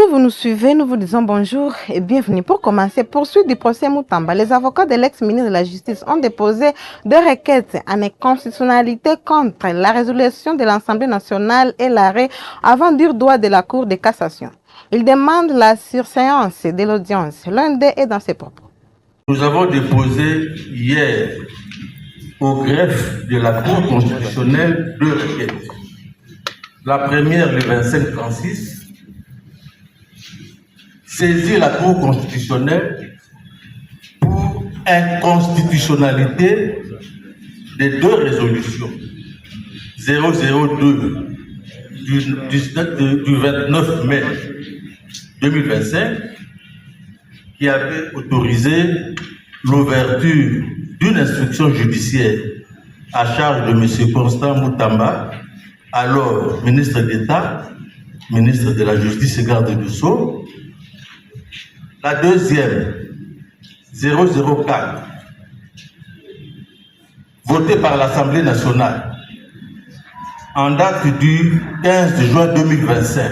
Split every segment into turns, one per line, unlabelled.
vous nous suivez, nous vous disons bonjour et bienvenue. Pour commencer, poursuite du procès Moutamba, les avocats de l'ex-ministre de la Justice ont déposé 2 requêtes en inconstitutionnalité contre la résolution de l'Assemblée nationale et l'arrêt avant dur droit de la Cour de cassation. Ils demandent la surséance de l'audience. L'un d'eux est dans ses propos.
Nous avons déposé hier au greffe de la Cour constitutionnelle 2 requêtes. La première, le 25-36, saisir la Cour constitutionnelle pour inconstitutionnalité des 2 résolutions 002 du 29 mai 2025 qui avait autorisé l'ouverture d'une instruction judiciaire à charge de M. Constant Moutamba, alors ministre d'État, ministre de la Justice et garde des Sceaux. La deuxième, 004, votée par l'Assemblée nationale en date du 15 juin 2025,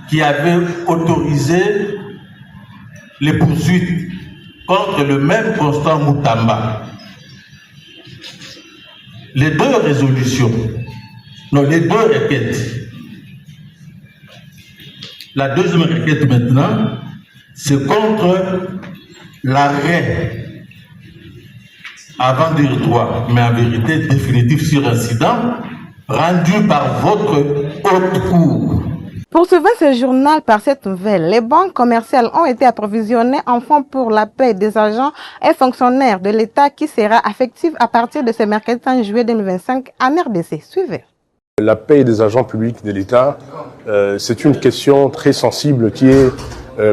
qui avait autorisé les poursuites contre le même Constant Moutamba. Les 2 résolutions, non, les 2 requêtes. La deuxième requête maintenant, c'est contre l'arrêt avant dire droit, mais en vérité définitif sur incident, rendu par votre haute cour.
Poursuivant ce journal par cette nouvelle, les banques commerciales ont été approvisionnées en fonds pour la paie des agents et fonctionnaires de l'État qui sera effective à partir de ce mercredi 30 juillet 2025 en RDC. Suivez.
La paie des agents publics de l'État, c'est une question très sensible qui est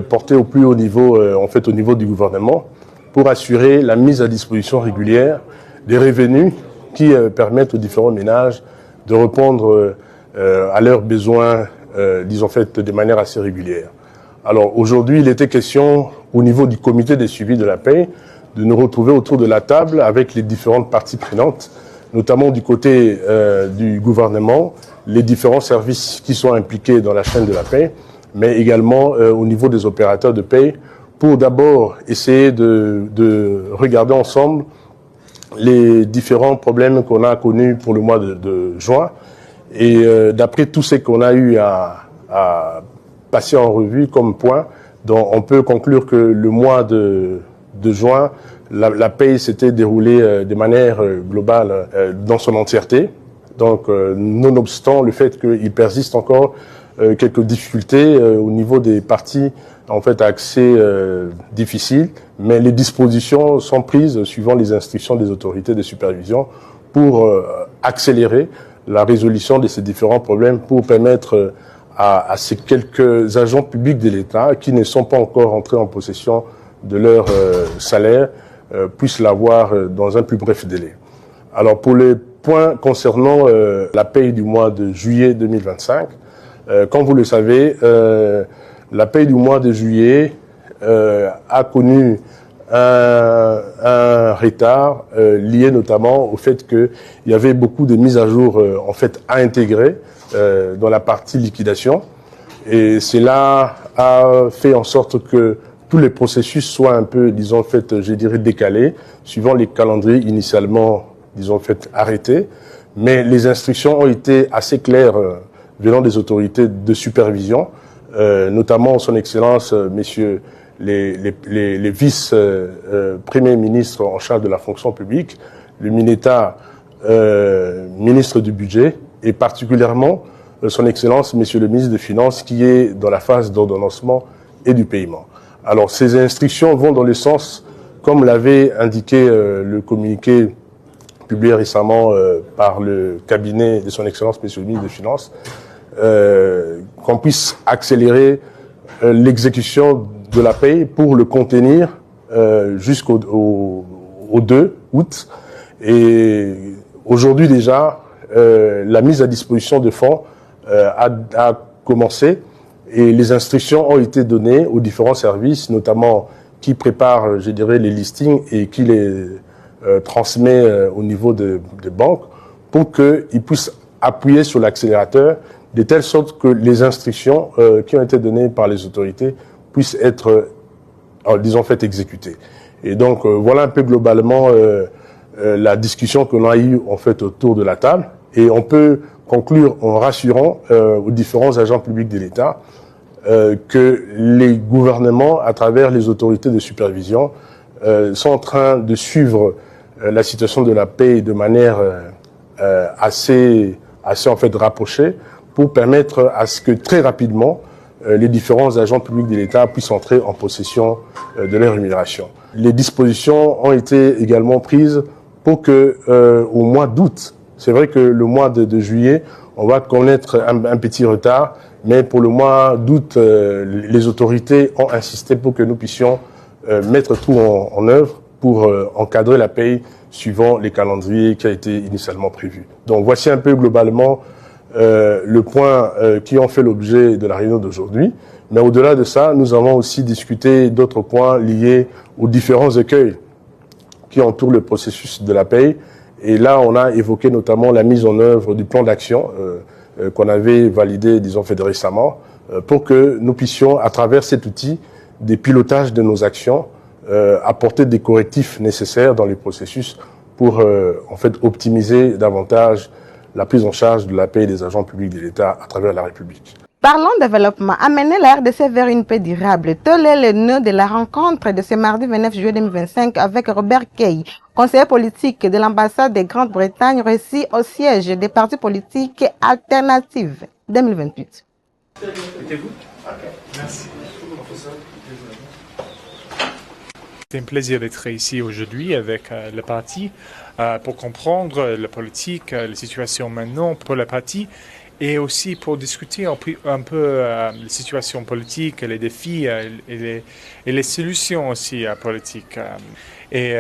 portée au plus haut niveau, en fait au niveau du gouvernement, pour assurer la mise à disposition régulière des revenus qui permettent aux différents ménages de répondre à leurs besoins, disons fait, de manière assez régulière. Alors aujourd'hui, il était question au niveau du comité de suivi de la paie de nous retrouver autour de la table avec les différentes parties prenantes, notamment du côté du gouvernement, les différents services qui sont impliqués dans la chaîne de la paie, mais également au niveau des opérateurs de paie, pour d'abord essayer de regarder ensemble les différents problèmes qu'on a connus pour le mois de juin. Et d'après tout ce qu'on a eu à passer en revue comme point, donc on peut conclure que le mois de juin, la paie s'était déroulée de manière globale dans son entièreté. Donc, nonobstant le fait qu'il persiste encore quelques difficultés au niveau des parties en fait à accès difficile, mais les dispositions sont prises suivant les instructions des autorités de supervision pour accélérer la résolution de ces différents problèmes pour permettre à ces quelques agents publics de l'État qui ne sont pas encore entrés en possession de leur salaire puissent l'avoir dans un plus bref délai. Alors pour les points concernant la paie du mois de juillet 2025, comme vous le savez, la paie du mois de juillet a connu un retard lié notamment au fait qu'il y avait beaucoup de mises à jour en fait à intégrer dans la partie liquidation, et cela a fait en sorte que tous les processus soient un peu, disons, fait, je dirais, décalés, suivant les calendriers initialement, disons, fait, arrêtés. Mais les instructions ont été assez claires venant des autorités de supervision, notamment son Excellence, messieurs les vice-premiers ministres en charge de la fonction publique, le Mineta, ministre du budget, et particulièrement son Excellence, monsieur le ministre des Finances, qui est dans la phase d'ordonnancement et du paiement. Alors, ces instructions vont dans le sens, comme l'avait indiqué le communiqué publié récemment par le cabinet de son Excellence, monsieur le ministre des Finances, qu'on puisse accélérer l'exécution de la paie pour le contenir jusqu'au 2 août. Et aujourd'hui déjà, la mise à disposition de fonds a commencé. Et les instructions ont été données aux différents services, notamment qui préparent, je dirais, les listings et qui les transmet au niveau des banques pour qu'ils puissent appuyer sur l'accélérateur de telle sorte que les instructions qui ont été données par les autorités puissent être, disons, faites exécuter. Et donc, voilà un peu globalement la discussion que l'on a eue en fait autour de la table. Et on peut conclure en rassurant aux différents agents publics de l'État que les gouvernements, à travers les autorités de supervision, sont en train de suivre la situation de la paix de manière assez en fait rapprochée, pour permettre à ce que très rapidement les différents agents publics de l'État puissent entrer en possession de leur rémunération. Les dispositions ont été également prises pour que au mois d'août, c'est vrai que le mois de juillet, on va connaître un petit retard, mais pour le mois d'août, les autorités ont insisté pour que nous puissions mettre tout en œuvre pour encadrer la paye suivant les calendriers qui a été initialement prévu. Donc voici un peu globalement le point qui ont fait l'objet de la réunion d'aujourd'hui. Mais au-delà de ça, nous avons aussi discuté d'autres points liés aux différents écueils qui entourent le processus de la paye. Et là, on a évoqué notamment la mise en œuvre du plan d'action qu'on avait validé, disons, fait récemment, pour que nous puissions, à travers cet outil, des pilotages de nos actions, apporter des correctifs nécessaires dans les processus pour, en fait, optimiser davantage la prise en charge de la paie des agents publics de l'État à travers la République.
Parlons développement. Amener la RDC vers une paix durable. Tel est le nœud de la rencontre de ce mardi 29 juillet 2025 avec Robert Kay, conseiller politique de l'ambassade de Grande-Bretagne, reçu au siège des partis politiques alternatifs 2028.
Mettez-vous. Merci. C'est un plaisir d'être ici aujourd'hui avec le parti pour comprendre la politique, la situation maintenant pour le parti et aussi pour discuter un peu la situation politique, les défis et les solutions aussi politiques. Et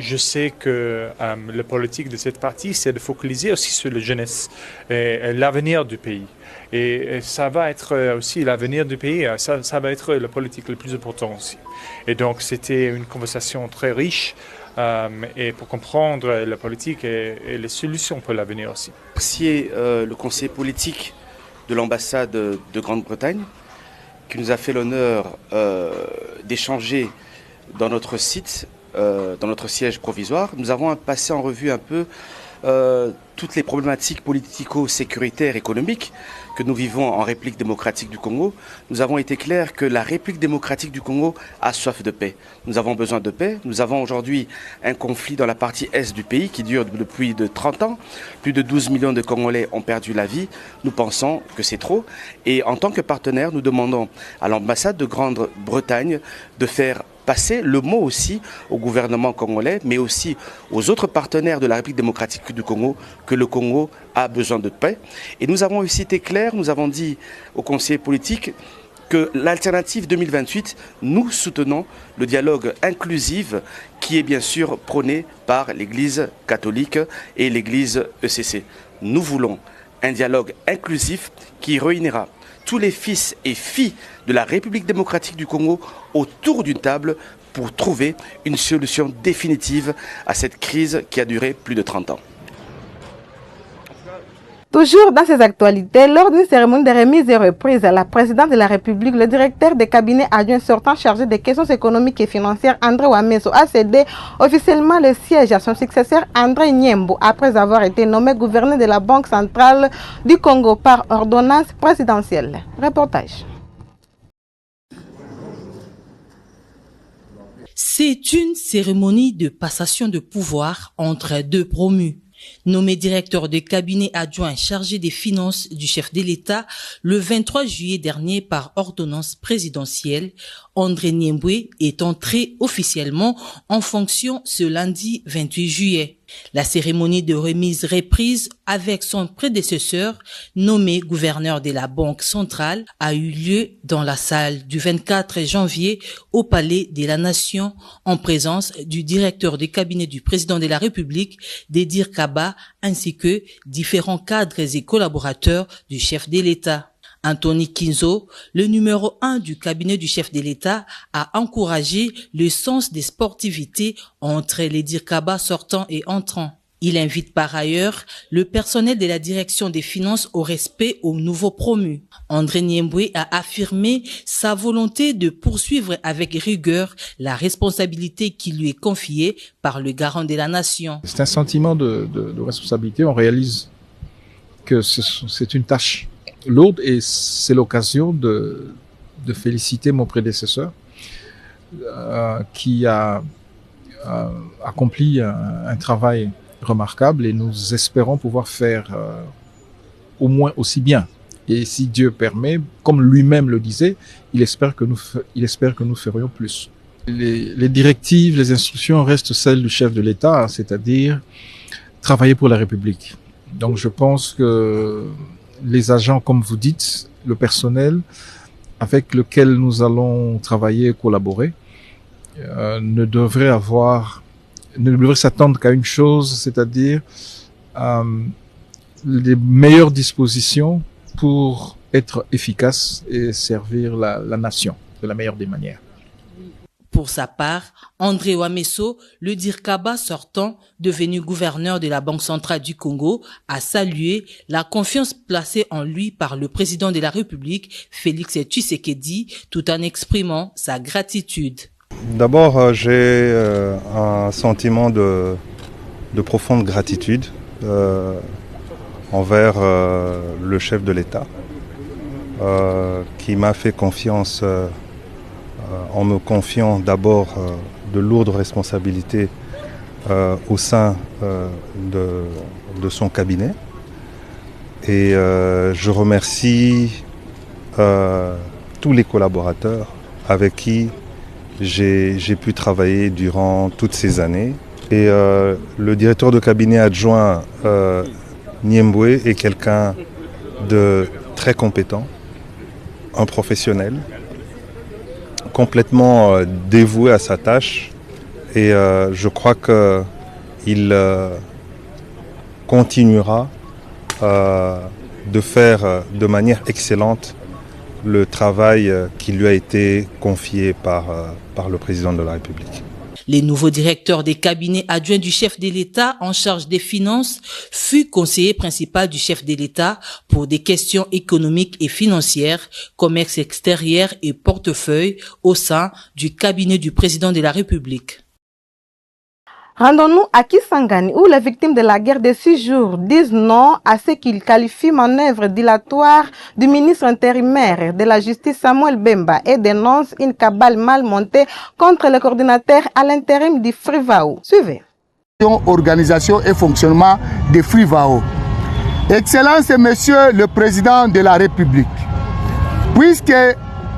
je sais que la politique de cette partie, c'est de focaliser aussi sur la jeunesse et l'avenir du pays. Et ça va être aussi l'avenir du pays, ça va être la politique la plus importante aussi. Et donc c'était une conversation très riche et pour comprendre la politique et les solutions pour l'avenir aussi.
Merci le conseiller politique de l'ambassade de Grande-Bretagne qui nous a fait l'honneur d'échanger dans notre site, dans notre siège provisoire. Nous avons passé en revue un peu toutes les problématiques politico-sécuritaires économiques que nous vivons en République démocratique du Congo. Nous avons été clairs que la République démocratique du Congo a soif de paix. Nous avons besoin de paix. Nous avons aujourd'hui un conflit dans la partie est du pays qui dure depuis de 30 ans. Plus de 12 millions de Congolais ont perdu la vie. Nous pensons que c'est trop. Et en tant que partenaire, nous demandons à l'ambassade de Grande-Bretagne de faire passer le mot aussi au gouvernement congolais, mais aussi aux autres partenaires de la République démocratique du Congo, que le Congo a besoin de paix. Et nous avons aussi été clairs, nous avons dit aux conseillers politiques que l'alternative 2028, nous soutenons le dialogue inclusif qui est bien sûr prôné par l'Église catholique et l'Église ECC. Nous voulons un dialogue inclusif qui réunira tous les fils et filles de la République démocratique du Congo autour d'une table pour trouver une solution définitive à cette crise qui a duré plus de 30 ans.
Toujours dans ces actualités, lors d'une cérémonie de remise et reprise à la présidente de la République, le directeur des cabinets adjoints sortant chargé des questions économiques et financières, André Wameso, a cédé officiellement le siège à son successeur André Niembo, après avoir été nommé gouverneur de la Banque centrale du Congo par ordonnance présidentielle. Reportage.
C'est une cérémonie de passation de pouvoir entre deux promus. Nommé directeur de cabinet adjoint chargé des finances du chef de l'État le 23 juillet dernier par ordonnance présidentielle, André Niemboué est entré officiellement en fonction ce lundi 28 juillet. La cérémonie de remise reprise avec son prédécesseur, nommé gouverneur de la Banque centrale, a eu lieu dans la salle du 24 janvier au Palais de la Nation en présence du directeur de cabinet du président de la République, Dédir Kaba, ainsi que différents cadres et collaborateurs du chef de l'État. Anthony Kinzo, le numéro 1 du cabinet du chef de l'État, a encouragé le sens des sportivités entre les Dirkaba sortants et entrants. Il invite par ailleurs le personnel de la direction des finances au respect aux nouveaux promus. André Niemboué a affirmé sa volonté de poursuivre avec rigueur la responsabilité qui lui est confiée par le garant de la nation.
C'est un sentiment de responsabilité. On réalise que c'est une tâche lourde et c'est l'occasion de féliciter mon prédécesseur qui a accompli un travail remarquable et nous espérons pouvoir faire au moins aussi bien. Et si Dieu permet, comme lui-même le disait, il espère que nous ferions plus. Les directives, les instructions restent celles du chef de l'État, c'est-à-dire travailler pour la République. Donc je pense que les agents, comme vous dites, le personnel avec lequel nous allons travailler et collaborer, ne devrait s'attendre qu'à une chose, c'est-à-dire les meilleures dispositions pour être efficace et servir la nation de la meilleure des manières.
Pour sa part, André Wameso, le Dirkaba sortant, devenu gouverneur de la Banque centrale du Congo, a salué la confiance placée en lui par le président de la République, Félix Tshisekedi, tout en exprimant sa gratitude.
D'abord, j'ai un sentiment de profonde gratitude envers le chef de l'État qui m'a fait confiance en me confiant d'abord de lourdes responsabilités au sein de son cabinet. Et je remercie tous les collaborateurs avec qui j'ai pu travailler durant toutes ces années. Et le directeur de cabinet adjoint Niemboué est quelqu'un de très compétent, un professionnel, complètement dévoué à sa tâche. Et je crois qu'il continuera de faire de manière excellente le travail qui lui a été confié par le président de la République.
Les nouveaux directeurs des cabinets adjoints du chef de l'État en charge des finances fut conseiller principal du chef de l'État pour des questions économiques et financières, commerce extérieur et portefeuille au sein du cabinet du président de la République.
Rendons-nous à Kisangani, où les victimes de la guerre de 6 jours disent non à ce qu'ils qualifient manœuvre dilatoire du ministre intérimaire de la Justice Samuel Bemba et dénoncent une cabale mal montée contre le coordinateur à l'intérim du Frivao. Suivez.
Organisation et fonctionnement de Frivao. Excellence Monsieur le Président de la République, puisque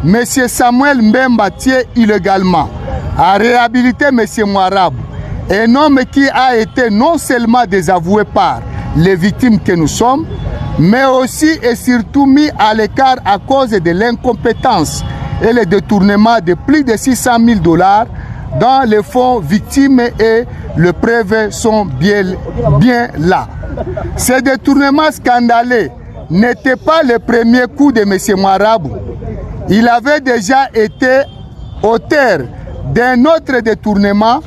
Monsieur Samuel Mbemba tient illégalement à réhabiliter Monsieur Mouarabou, un homme qui a été non seulement désavoué par les victimes que nous sommes, mais aussi et surtout mis à l'écart à cause de l'incompétence et le détournement de plus de 600 000 $ dans les fonds victimes et les preuves sont bien là. Ce détournement scandaleux n'était pas le premier coup de M. Mouarabou. Il avait déjà été auteur d'un autre détournement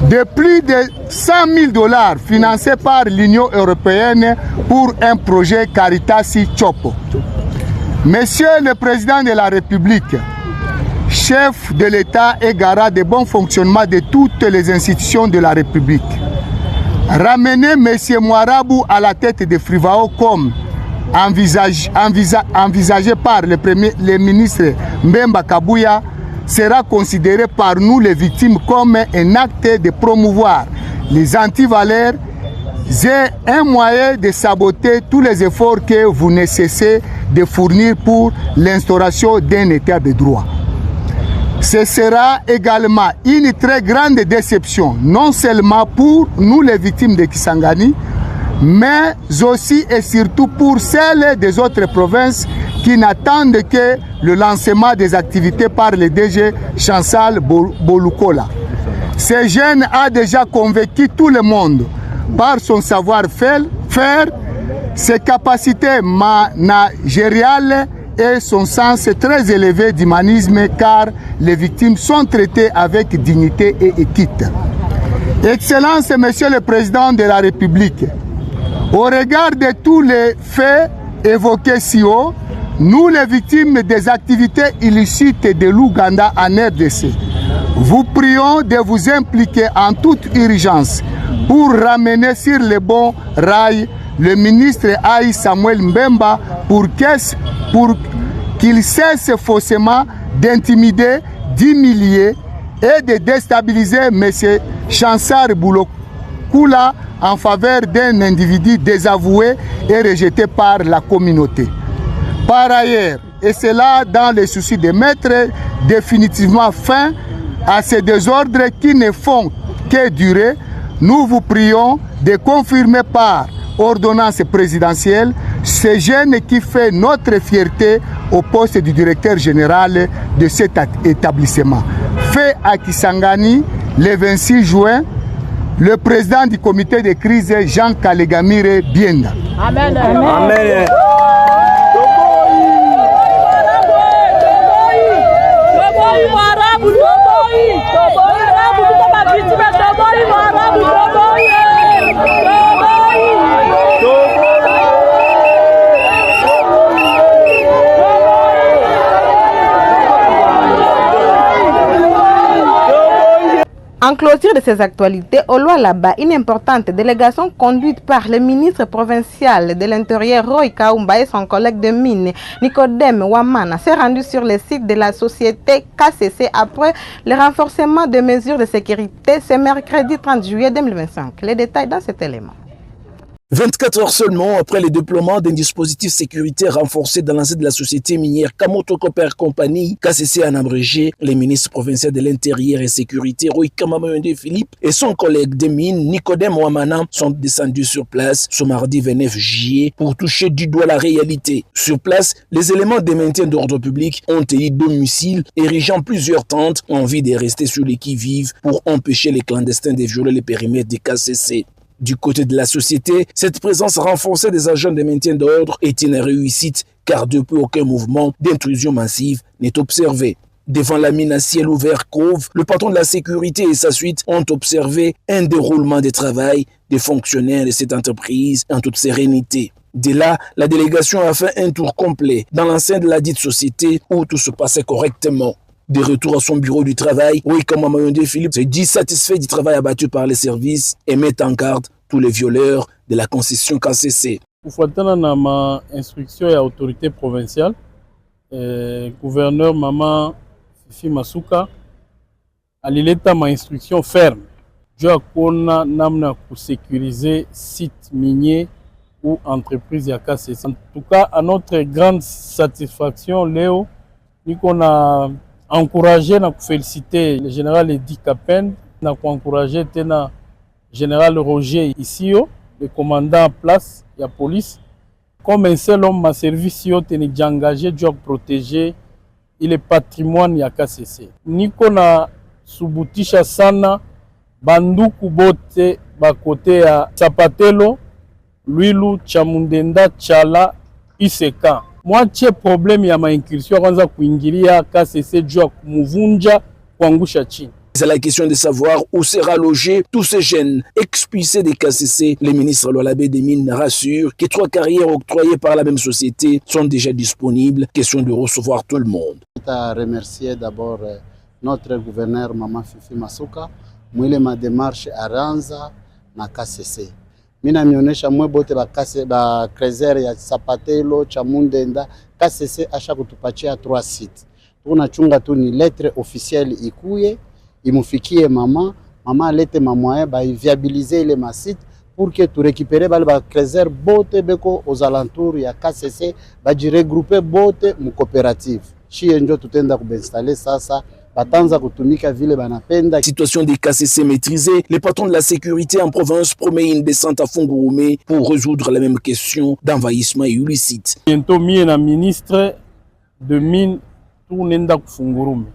de plus de 100 000 $ financé par l'Union européenne pour un projet Caritas Chopo. Monsieur le Président de la République, chef de l'État et garant de bon fonctionnement de toutes les institutions de la République, ramener M. Mouarabou à la tête de Frivao comme envisagé par le ministre Mbemba Kabouya sera considéré par nous les victimes comme un acte de promouvoir les antivaleurs et un moyen de saboter tous les efforts que vous ne cessez de fournir pour l'instauration d'un état de droit. Ce sera également une très grande déception, non seulement pour nous les victimes de Kisangani, mais aussi et surtout pour celles des autres provinces qui n'attendent que le lancement des activités par le DG Chansal Bolukola. Ce jeune a déjà convaincu tout le monde par son savoir-faire, ses capacités managériales et son sens très élevé d'humanisme car les victimes sont traitées avec dignité et équité. Excellence, Monsieur le Président de la République, au regard de tous les faits évoqués si haut, nous les victimes des activités illicites de l'Ouganda en RDC, vous prions de vous impliquer en toute urgence pour ramener sur les bons rails le ministre Aïe Samuel Mbemba pour qu'il cesse faussement d'intimider, d'humilier et de déstabiliser M. Chansar Boulokula en faveur d'un individu désavoué et rejeté par la communauté. Par ailleurs, et c'est là dans le souci de mettre définitivement fin à ces désordres qui ne font que durer, nous vous prions de confirmer par ordonnance présidentielle ce jeune qui fait notre fierté au poste du directeur général de cet établissement. Fait à Kisangani le 26 juin, le président du comité de crise, Jean Kalegamire Bienda.
Amen. Amen.
En clôture de ces actualités, au Lualaba, une importante délégation conduite par le ministre provincial de l'Intérieur Roy Kaumba et son collègue de mine Nicodème Wamana s'est rendue sur le site de la société KCC après le renforcement des mesures de sécurité ce mercredi 30 juillet 2025. Les détails dans cet élément.
24 heures seulement après le déploiement d'un dispositif sécuritaire renforcé dans l'enceinte de la société minière Kamoto Copper Company, KCC en abrégé, les ministres provinciaux de l'Intérieur et Sécurité, Roy Kamamayonde Philippe et son collègue des mines, Nicodème Ouamana, sont descendus sur place ce mardi 29 juillet pour toucher du doigt la réalité. Sur place, les éléments de maintien d'ordre public ont élu 2 missiles, érigeant plusieurs tentes en vue de rester sur les qui-vive pour empêcher les clandestins de violer les périmètres des KCC. Du côté de la société, cette présence renforcée des agents de maintien d'ordre est une réussite car depuis aucun mouvement d'intrusion massive n'est observé. Devant la mine à ciel ouvert Cove, le patron de la sécurité et sa suite ont observé un déroulement de travail des fonctionnaires de cette entreprise en toute sérénité. De là, la délégation a fait un tour complet dans l'enceinte de la dite société où tout se passait correctement. De retour à son bureau du travail, Roy Kamamayonde Philippe se dit satisfait du travail abattu par les services et met en garde tous les violeurs de la concession KCC.
Kufuatana na ma instruction ya autorité provinciale, gouverneur Mama Fifi Masuka alileta ma instruction ferme juu ya kuona namna kusécuriser site minier ou entreprise ya KCC. En tout cas, à notre grande satisfaction, Léo, niko na encourager na féliciter le général Edi Kapen na encourager tena général Roger Isio, le commandant en place de la police, comme un seul homme ma service yo teni engagé pour protéger le patrimoine ya KCC. Niko na subutisha sana banduku bote bakote ya Sapatelo, Luilu, Chamundenda, Chala, Iseka. Mwache problème ya maincursion kwanza kuingilia KCC juu ya kumuvunja kuangusha chini.
C'est la question de savoir où sera logé tous ces jeunes expulsés des KCC. Le ministre Lualaba des Mines rassure que 3 carrières octroyées par la même société sont déjà disponibles. Question de recevoir tout le monde.
Je remercier d'abord notre gouverneur Mama Fifi Masuka mwile ma démarche aranza na KCC. Mina mionyesha mwe bote ba Krezer ya Sapatelo, Chamundenda, KCC asha kutupatia 3 sites. Tunachunga tu ni lettre officielle ikuye imufikie mama alete mamoyen ba viabiliser ile masite pour que tu récupérer ba Krezer bote beko aux alentours ya KCC ba regrouper bote mu coopérative. Chie njo tutenda kuinstaller sasa.
Situation des KCC maîtrisée, les patrons de la sécurité en province promet une descente à Fongourumé pour résoudre la même question d'envahissement illicite.
Bientôt, le ministre de mine tournenda ku Fongourumé.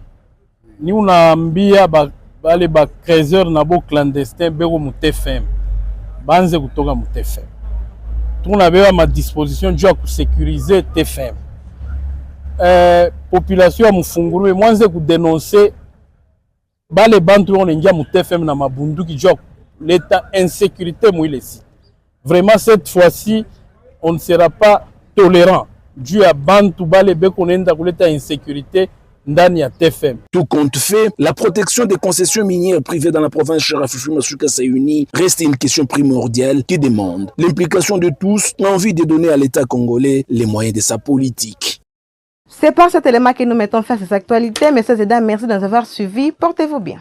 Ni unaambia bale ba 13h na bo clandestin beko mu TFM. Banze kutoka mu TFM. Tunabeba ma disposition juu ya kusécuriser TFM. Population ya Mufunguru mwanze ku dénoncer bale bantu on engia mu TFM na mabunduki juu l'état insécurité mouille sites. Vraiment cette fois-ci, on ne sera pas tolérant dû à Bantu Balebe qu'on est dans l'état insécurité.
Tout compte fait, la protection des concessions minières privées dans la province Charafufu Masuka Sayuni reste une question primordiale qui demande l'implication de tous en envie de donner à l'État congolais les moyens de sa politique.
C'est par cet élément que nous mettons fin à ces actualités. Messieurs et dames, merci de nous avoir suivis. Portez-vous bien.